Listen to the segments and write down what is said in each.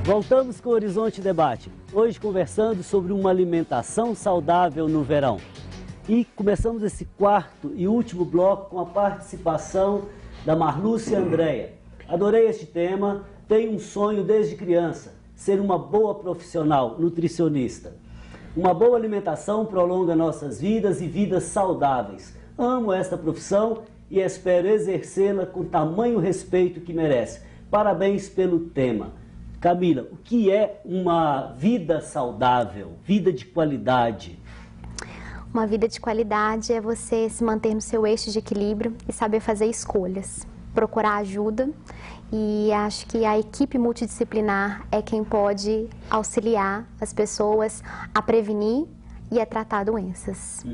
Voltamos com o Horizonte Debate, hoje conversando sobre uma alimentação saudável no verão. E começamos esse quarto e último bloco com a participação da Marlúcia Andréia. Adorei este tema, tenho um sonho desde criança, ser uma boa profissional, nutricionista. Uma boa alimentação prolonga nossas vidas e vidas saudáveis. Amo esta profissão e espero exercê-la com tamanho respeito que merece. Parabéns pelo tema. Camila, o que é uma vida saudável, vida de qualidade? Uma vida de qualidade é você se manter no seu eixo de equilíbrio e saber fazer escolhas, procurar ajuda, e acho que a equipe multidisciplinar é quem pode auxiliar as pessoas a prevenir e a tratar doenças.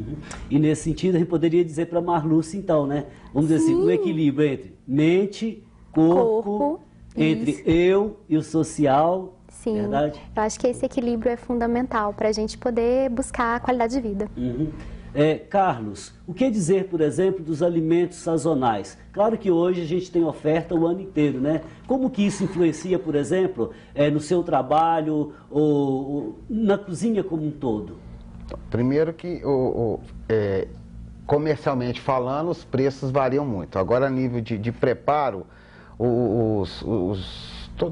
E nesse sentido a gente poderia dizer para a Marlúcia então, né? Vamos dizer assim, o equilíbrio entre mente, corpo, entre isso. eu e o social. Sim, verdade? Eu acho que esse equilíbrio é fundamental para a gente poder buscar a qualidade de vida. Carlos, o que dizer, por exemplo, dos alimentos sazonais? Claro que hoje a gente tem oferta o ano inteiro, né? Como que isso influencia, por exemplo, no seu trabalho ou na cozinha como um todo? Primeiro que, comercialmente falando, os preços variam muito. Agora, a nível de preparo,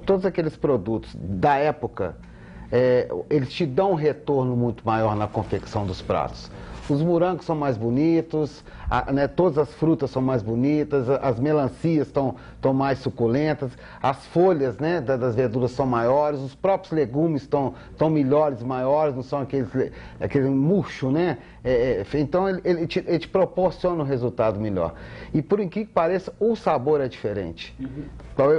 todos aqueles produtos da época, eles te dão um retorno muito maior na confecção dos pratos. Os morangos são mais bonitos, todas as frutas são mais bonitas, as melancias estão mais suculentas, as folhas, né, das verduras são maiores, os próprios legumes estão melhores, maiores, não são aquele murcho, né? Então ele te proporciona um resultado melhor. E por incrível que pareça, o sabor é diferente.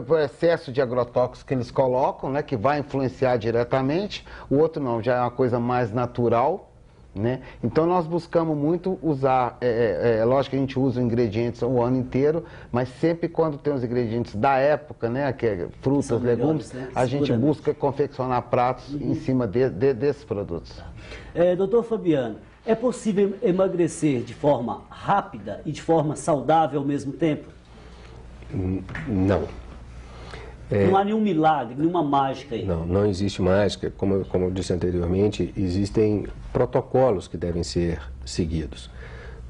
Por excesso de agrotóxicos que eles colocam, né, que vai influenciar diretamente, o outro não, já é uma coisa mais natural. Né? Então nós buscamos muito usar, lógico que a gente usa ingredientes o ano inteiro, mas sempre quando tem os ingredientes da época, né, que é frutas, legumes, né? A gente busca confeccionar pratos em cima desses produtos. Doutor Fabiano, é possível emagrecer de forma rápida e de forma saudável ao mesmo tempo? Não. Não há nenhum milagre, nenhuma mágica aí. Não existe mágica. Como eu disse anteriormente, existem protocolos que devem ser seguidos.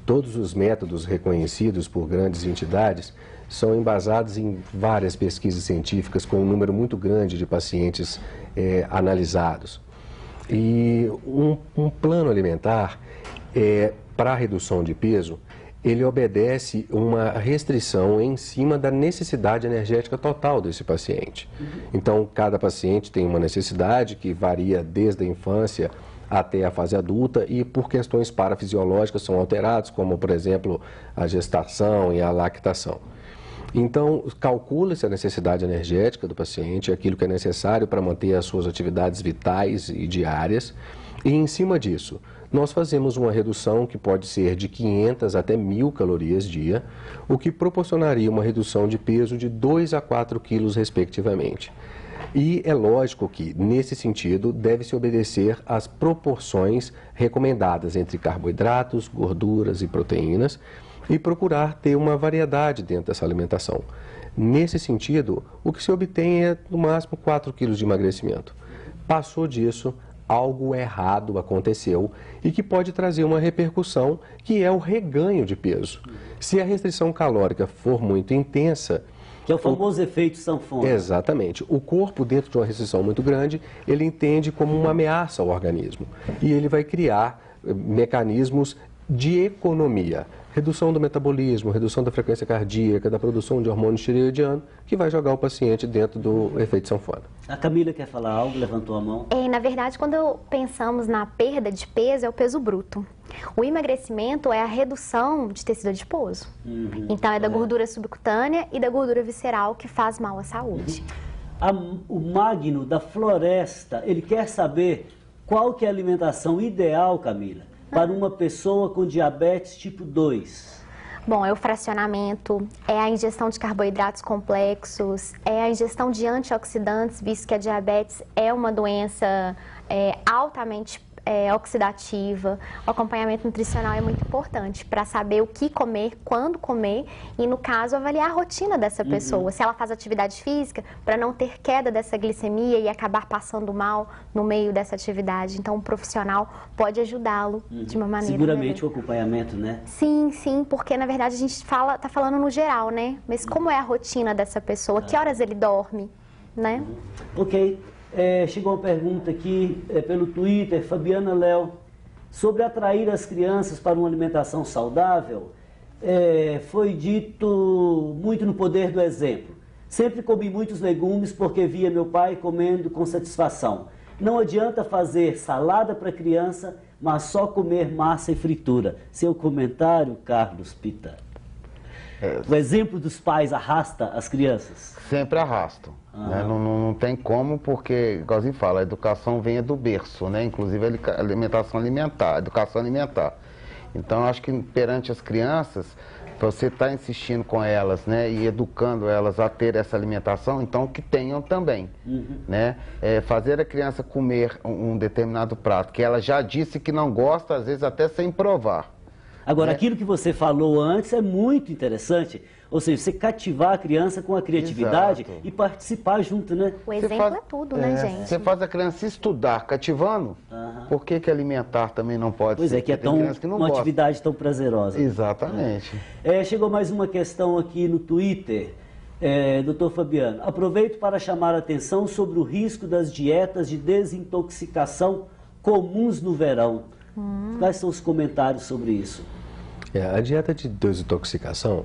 Todos os métodos reconhecidos por grandes entidades são embasados em várias pesquisas científicas com um número muito grande de pacientes analisados. E um plano alimentar para a redução de peso, ele obedece uma restrição em cima da necessidade energética total desse paciente. Então, cada paciente tem uma necessidade que varia desde a infância até a fase adulta e por questões parafisiológicas são alterados, como, por exemplo, a gestação e a lactação. Então, calcula-se a necessidade energética do paciente, aquilo que é necessário para manter as suas atividades vitais e diárias, e em cima disso, nós fazemos uma redução que pode ser de 500 até 1.000 calorias dia, o que proporcionaria uma redução de peso de 2 a 4 quilos, respectivamente. E é lógico que, nesse sentido, deve-se obedecer às proporções recomendadas entre carboidratos, gorduras e proteínas e procurar ter uma variedade dentro dessa alimentação. Nesse sentido, o que se obtém é, no máximo, 4 quilos de emagrecimento. Passou disso, algo errado aconteceu e que pode trazer uma repercussão que é o reganho de peso. Se a restrição calórica for muito intensa... Que é o famoso efeito sanfona. Exatamente. O corpo, dentro de uma restrição muito grande, ele entende como uma ameaça ao organismo. E ele vai criar mecanismos de economia. Redução do metabolismo, redução da frequência cardíaca, da produção de hormônio tireoidiano, que vai jogar o paciente dentro do efeito sanfona. A Camila quer falar algo? Levantou a mão. Na verdade, quando pensamos na perda de peso, é o peso bruto. O emagrecimento é a redução de tecido adiposo. Então, é da gordura subcutânea e da gordura visceral que faz mal à saúde. O Magno da Floresta, ele quer saber qual que é a alimentação ideal, Camila, para uma pessoa com diabetes tipo 2? Bom, é o fracionamento, é a ingestão de carboidratos complexos, é a ingestão de antioxidantes, visto que a diabetes é uma doença altamente oxidativa. O acompanhamento nutricional é muito importante para saber o que comer, quando comer e, no caso, avaliar a rotina dessa pessoa. Se ela faz atividade física, para não ter queda dessa glicemia e acabar passando mal no meio dessa atividade. Então, um profissional pode ajudá-lo de uma maneira... Seguramente o acompanhamento, né? Sim, sim, porque na verdade a gente está falando no geral, né? Mas como é a rotina dessa pessoa? Que horas ele dorme, né? Ok. Chegou uma pergunta aqui pelo Twitter, Fabiana Léo, sobre atrair as crianças para uma alimentação saudável. Foi dito muito no poder do exemplo. Sempre comi muitos legumes porque via meu pai comendo com satisfação. Não adianta fazer salada para criança, mas só comer massa e fritura. Seu comentário, Carlos Pita. O exemplo dos pais arrasta as crianças? Sempre arrastam. Né? Não tem como, porque, igualzinho fala, a educação vem do berço, né? Inclusive a educação alimentar. Então, acho que perante as crianças, você está insistindo com elas, né? E educando elas a ter essa alimentação, então que tenham também. Né? Fazer a criança comer um determinado prato, que ela já disse que não gosta, às vezes até sem provar. Agora, aquilo que você falou antes é muito interessante. Ou seja, você cativar a criança com a criatividade e participar junto, né? O exemplo é tudo, né, gente? Você faz a criança estudar cativando, por que alimentar também não pode pois ser? Pois é, que é tão, uma atividade tão prazerosa. Exatamente. Chegou mais uma questão aqui no Twitter. Doutor Fabiano, aproveito para chamar a atenção sobre o risco das dietas de desintoxicação comuns no verão. Quais são os comentários sobre isso? A dieta de desintoxicação,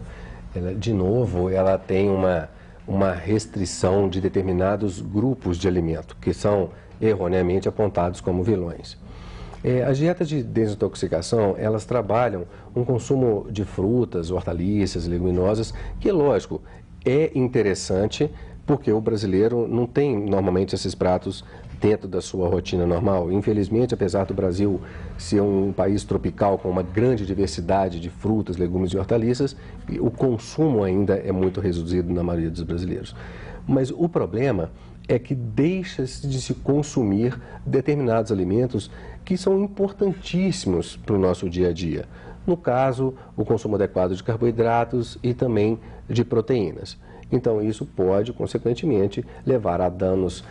de novo, ela tem uma restrição de determinados grupos de alimento, que são erroneamente apontados como vilões. As dietas de desintoxicação, elas trabalham um consumo de frutas, hortaliças, leguminosas, que, lógico, é interessante, porque o brasileiro não tem normalmente esses pratos dentro da sua rotina normal. Infelizmente, apesar do Brasil ser um país tropical com uma grande diversidade de frutas, legumes e hortaliças, o consumo ainda é muito reduzido na maioria dos brasileiros. Mas o problema é que deixa-se de se consumir determinados alimentos que são importantíssimos para o nosso dia a dia. No caso, o consumo adequado de carboidratos e também de proteínas. Então, isso pode, consequentemente, levar a danos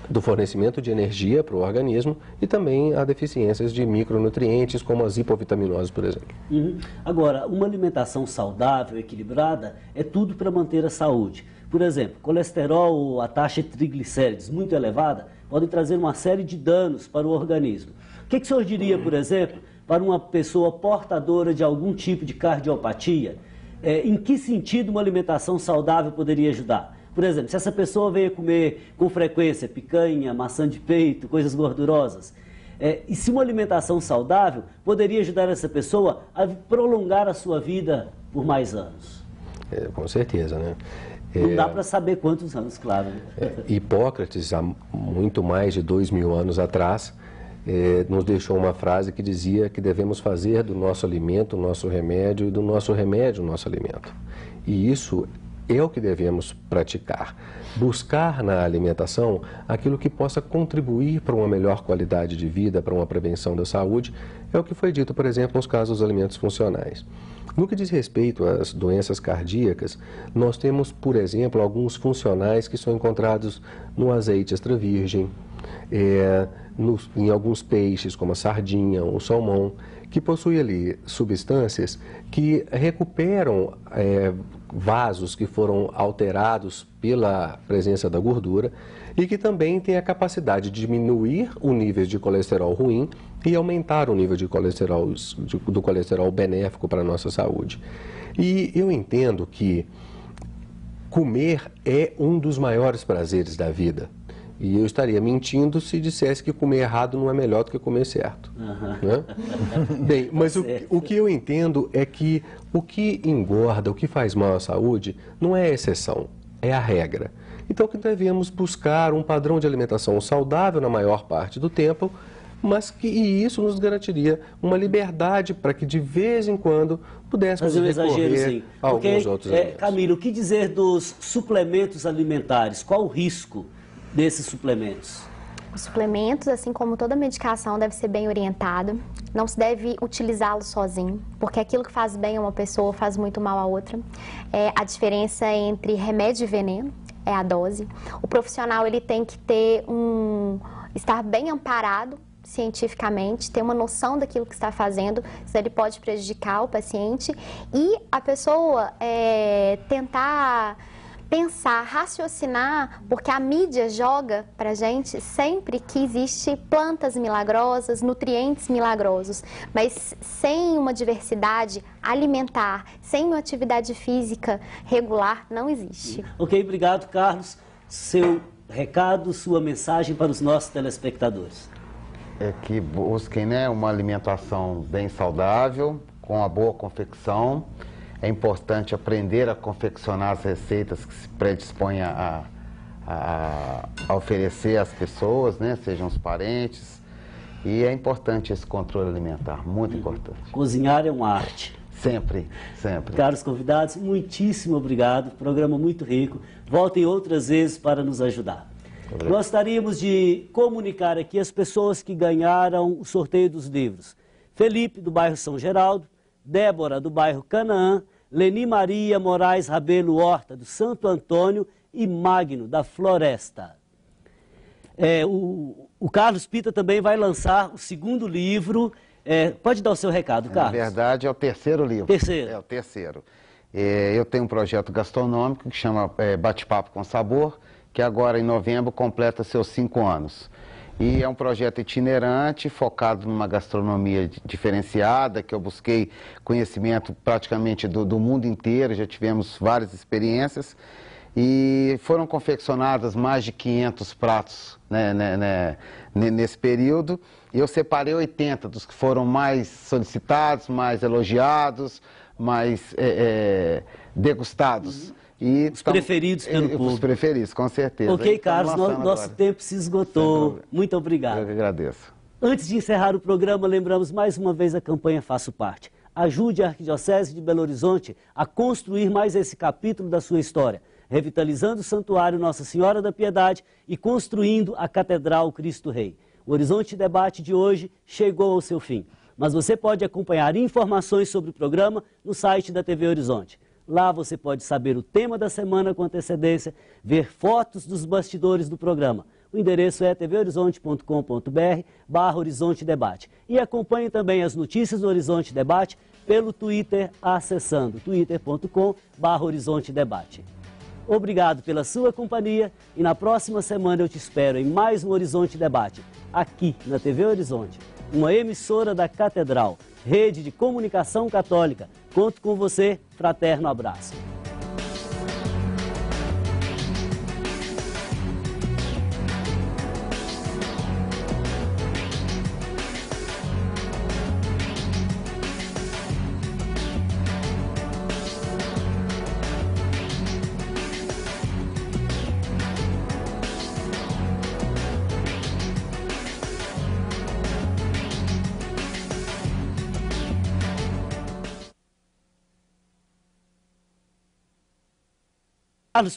do fornecimento de energia para o organismo e também a deficiências de micronutrientes, como as hipovitaminoses, por exemplo. Agora, uma alimentação saudável, equilibrada, é tudo para manter a saúde. Por exemplo, colesterol ou a taxa de triglicérides muito elevada podem trazer uma série de danos para o organismo. O que o senhor diria, por exemplo, para uma pessoa portadora de algum tipo de cardiopatia? Em que sentido uma alimentação saudável poderia ajudar? Por exemplo, se essa pessoa veio comer com frequência picanha, maçã de peito, coisas gordurosas, e se uma alimentação saudável poderia ajudar essa pessoa a prolongar a sua vida por mais anos? Com certeza, né? Não dá para saber quantos anos, claro. Hipócrates, há muito mais de 2000 anos atrás, nos deixou uma frase que dizia que devemos fazer do nosso alimento o nosso remédio e do nosso remédio o nosso alimento. E isso é o que devemos praticar. Buscar na alimentação aquilo que possa contribuir para uma melhor qualidade de vida, para uma prevenção da saúde, é o que foi dito, por exemplo, nos casos dos alimentos funcionais. No que diz respeito às doenças cardíacas, nós temos, por exemplo, alguns funcionais que são encontrados no azeite extra virgem, em alguns peixes, como a sardinha ou o salmão, que possuem ali substâncias que recuperam vasos que foram alterados pela presença da gordura e que também têm a capacidade de diminuir o nível de colesterol ruim e aumentar o nível de colesterol, do colesterol benéfico para a nossa saúde. E eu entendo que comer é um dos maiores prazeres da vida. E eu estaria mentindo se dissesse que comer errado não é melhor do que comer certo. Né? Bem, mas o que eu entendo é que o que engorda, o que faz mal à saúde, não é a exceção, é a regra. Então que devemos buscar um padrão de alimentação saudável na maior parte do tempo, mas que isso nos garantiria uma liberdade para que de vez em quando pudéssemos recorrer a alguns outros alimentos. Camilo, o que dizer dos suplementos alimentares? Qual o risco desses suplementos? Os suplementos, assim como toda medicação, deve ser bem orientada. Não se deve utilizá-lo sozinho, porque aquilo que faz bem a uma pessoa faz muito mal a outra. A diferença entre remédio e veneno é a dose. O profissional ele tem que estar bem amparado cientificamente, ter uma noção daquilo que está fazendo, se ele pode prejudicar o paciente, e a pessoa tentar pensar, raciocinar, porque a mídia joga pra gente sempre que existe plantas milagrosas, nutrientes milagrosos, mas sem uma diversidade alimentar, sem uma atividade física regular, não existe. Ok, obrigado, Carlos. Seu recado, sua mensagem para os nossos telespectadores. É que busquem, né, uma alimentação bem saudável, com a boa confecção. É importante aprender a confeccionar as receitas que se predispõe a oferecer às pessoas, né, sejam os parentes. E é importante esse controle alimentar, muito importante. Cozinhar é uma arte. Sempre, sempre. Caros convidados, muitíssimo obrigado. Programa muito rico. Voltem outras vezes para nos ajudar. Obrigado. Gostaríamos de comunicar aqui as pessoas que ganharam o sorteio dos livros. Felipe, do bairro São Geraldo, Débora, do bairro Canaã, Leni Maria Moraes Rabelo Horta, do Santo Antônio, e Magno, da Floresta. O Carlos Pita também vai lançar o segundo livro. Pode dar o seu recado, Carlos? Na verdade, é o terceiro livro. Terceiro. É o terceiro. Eu tenho um projeto gastronômico que chama Bate-Papo com Sabor, que agora em novembro completa seus 5 anos. E é um projeto itinerante, focado numa gastronomia diferenciada, que eu busquei conhecimento praticamente do mundo inteiro, já tivemos várias experiências. E foram confeccionadas mais de 500 pratos, né, nesse período. E eu separei 80 dos que foram mais solicitados, mais elogiados, mais degustados. E os preferidos pelo público. Os preferidos, com certeza. Ok, Carlos, nosso tempo se esgotou. Muito obrigado. Eu que agradeço. Antes de encerrar o programa, lembramos mais uma vez a campanha Faço Parte. Ajude a Arquidiocese de Belo Horizonte a construir mais esse capítulo da sua história, revitalizando o Santuário Nossa Senhora da Piedade e construindo a Catedral Cristo Rei. O Horizonte Debate de hoje chegou ao seu fim, mas você pode acompanhar informações sobre o programa no site da TV Horizonte. Lá você pode saber o tema da semana com antecedência, ver fotos dos bastidores do programa. O endereço é tvhorizonte.com.br/Horizonte Debate. E acompanhe também as notícias do Horizonte Debate pelo Twitter, acessando twitter.com/Horizonte Debate. Obrigado pela sua companhia e na próxima semana eu te espero em mais um Horizonte Debate, aqui na TV Horizonte, uma emissora da Catedral, rede de comunicação católica. Conto com você, fraterno abraço. Carlos